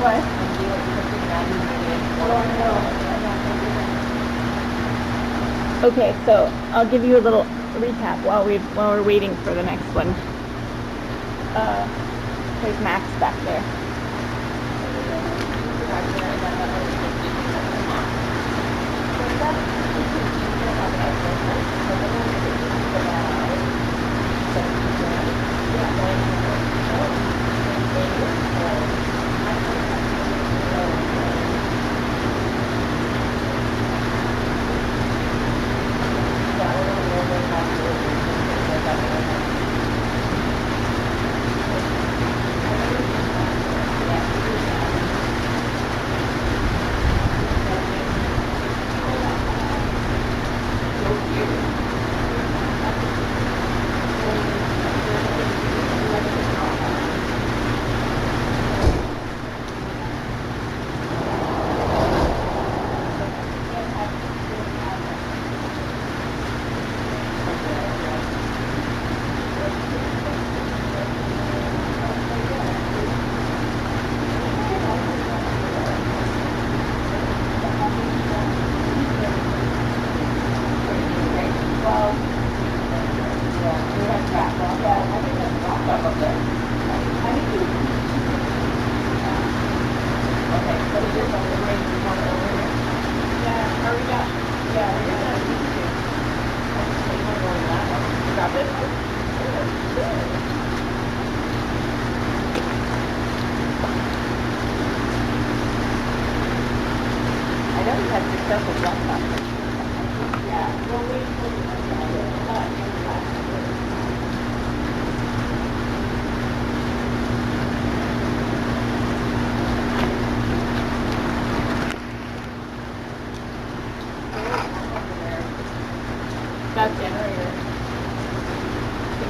What? Okay, so I'll give you a little recap while we're waiting for the next one. There's Max back there.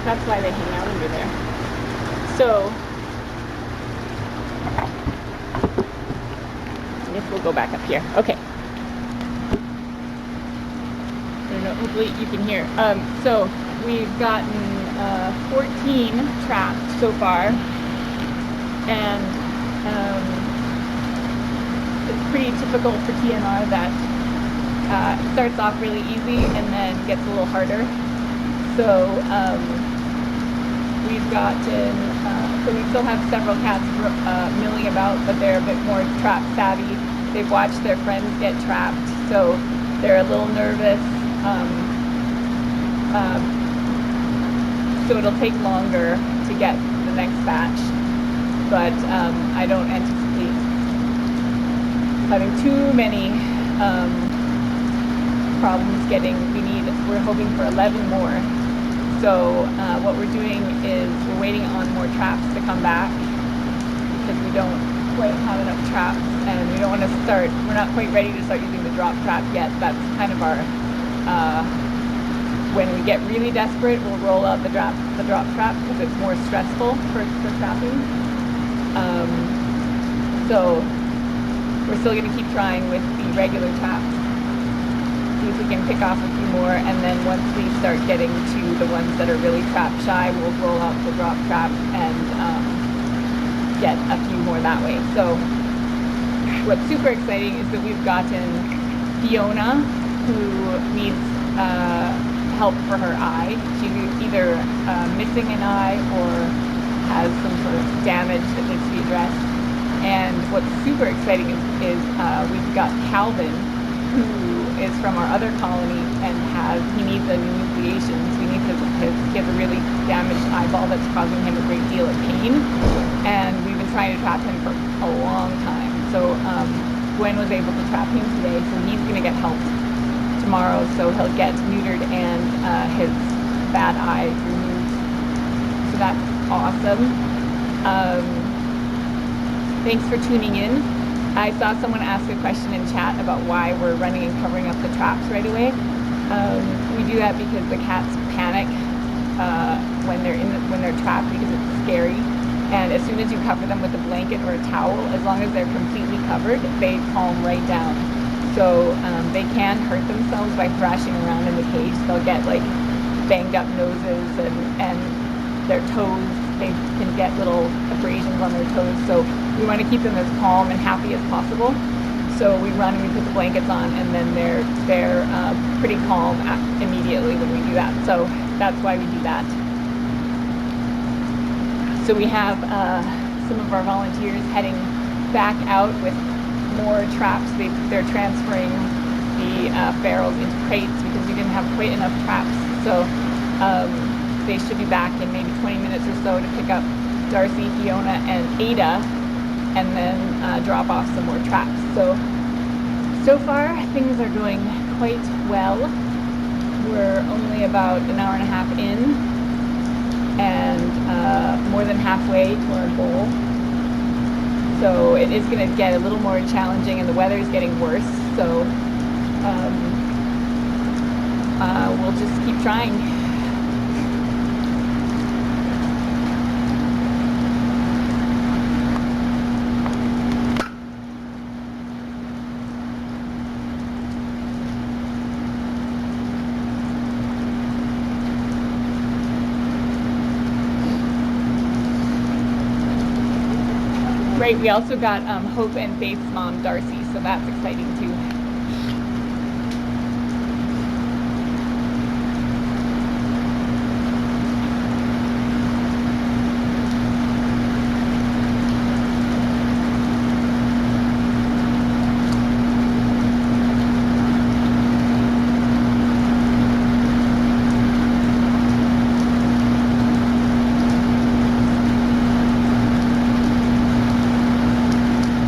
That's why they hang out under there. So, I guess we'll go back up here. Okay. I don't know, hopefully you can hear. So, we've gotten 14 trapped so far. And it's pretty typical for TNR that it starts off really easy and then gets a little harder. So, we've gotten, so we still have several cats milling about, but they're a bit more trap savvy. They've watched their friends get trapped, so they're a little nervous. So it'll take longer to get the next batch, but I don't anticipate having too many problems getting, we're hoping for 11 more. So what we're doing is we're waiting on more traps to come back because we don't quite have enough traps, and we don't want to start, we're not quite ready to start using the drop trap yet. That's kind of our, when we get really desperate, we'll roll out the drop trap because it's more stressful for trapping. So we're still going to keep trying with the regular traps. See if we can pick off a few more, and then once we start getting to the ones that are really trap shy, we'll roll out the drop trap and get a few more that way. So what's super exciting is that we've gotten Fiona, who needs help for her eye. She's either missing an eye or has some sort of damage that needs to be addressed. And what's super exciting is we've got Calvin, who is from our other colony and he needs a enucleation. So he has a really damaged eyeball that's causing him a great deal of pain, and we've been trying to trap him for a long time. So Gwen was able to trap him today, so he's going to get help tomorrow, so he'll get neutered and his bad eye removed. So that's awesome. Thanks for tuning in. I saw someone ask a question in chat about why we're running and covering up the traps right away. We do that because the cats panic when they're trapped because it's scary. And as soon as you cover them with a blanket or a towel, as long as they're completely covered, they calm right down. So they can hurt themselves by thrashing around in the cage. They'll get like banged up noses and their toes they can get little abrasions on their toes. So we want to keep them as calm and happy as possible. So we run and we put the blankets on, and then they're pretty calm immediately when we do that. So that's why we do that. So we have some of our volunteers heading back out with more traps. They're transferring the barrels into crates because we didn't have quite enough traps. So they should be back in maybe 20 minutes or so to pick up Darcy, Fiona, and Ada, and then drop off some more traps. So far things are going quite well. We're only about an hour and a half in, and more than halfway to our goal. So it is going to get a little more challenging, and the weather is getting worse. So we'll just keep trying. Right, we also got Hope and Faith's mom, Darcy, so that's exciting too.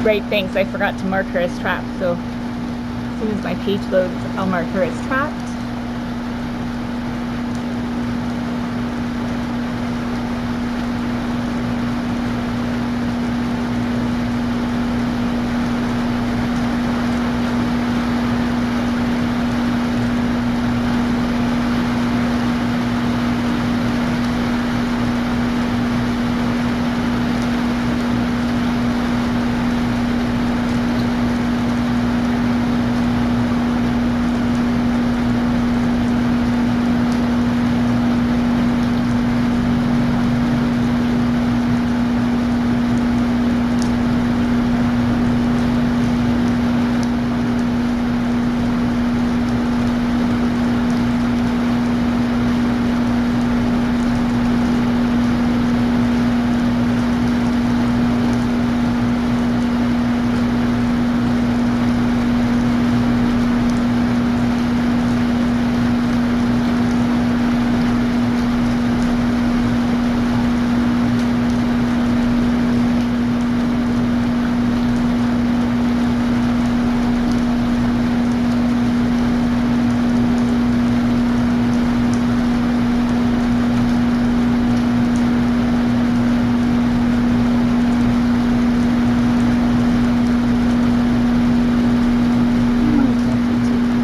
Great, thanks. I forgot to mark her as trapped, so as soon as my page loads, I'll mark her as trapped.